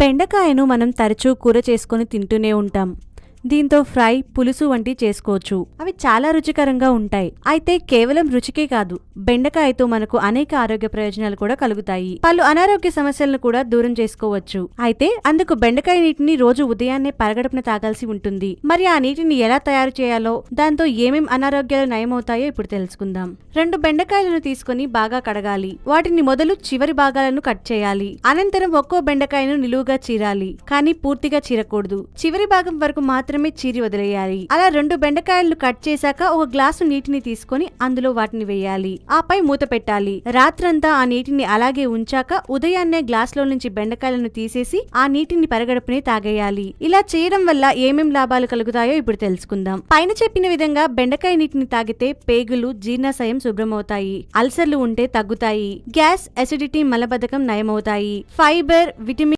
బెండకాయను మనం తరచూ కూర చేసుకొని తింటూనే ఉంటాం. దీంతో ఫ్రై, పులుసు వంటి చేసుకోవచ్చు. అవి చాలా రుచికరంగా ఉంటాయి. అయితే కేవలం రుచికే కాదు, బెండకాయతో మనకు అనేక ఆరోగ్య ప్రయోజనాలు కూడా కలుగుతాయి. పలు అనారోగ్య సమస్యలను కూడా దూరం చేసుకోవచ్చు. అయితే అందుకు బెండకాయ నీటిని రోజు ఉదయాన్నే పరగడుపున తాగాల్సి ఉంటుంది. మరి ఆ నీటిని ఎలా తయారు చేయాలో, దాంతో ఏమేం అనారోగ్యాలు నయమవుతాయో ఇప్పుడు తెలుసుకుందాం. 2 బెండకాయలను తీసుకుని బాగా కడగాలి. వాటిని మొదలు చివరి భాగాలను కట్ చేయాలి. అనంతరం ఒక్కో బెండకాయను నిలువుగా చీరాలి, కానీ పూర్తిగా చీరకూడదు. చివరి భాగం వరకు మాత్రమే చీరి వదిలేయాలి. అలా 2 బెండకాయలను కట్ చేశాక ఒక గ్లాసు నీటిని తీసుకొని అందులో వాటిని వేయాలి. ఆపై మూత పెట్టాలి. రాత్రంతా ఆ నీటిని అలాగే ఉంచాక ఉదయాన్నే గ్లాసులో నుంచి బెండకాయలను తీసేసి ఆ నీటిని పరగడుపునే తాగేయాలి. ఇలా చేయడం వల్ల ఏమేం లాభాలు కలుగుతాయో ఇప్పుడు తెలుసుకుందాం. పైన చెప్పిన విధంగా బెండకాయ నీటిని తాగితే పేగులు, జీర్ణాశయం శుభ్రమవుతాయి. అల్సర్లు ఉంటే తగ్గుతాయి. గ్యాస్, అసిడిటీ, మలబద్ధకం నయమవుతాయి. Fibre, vitamin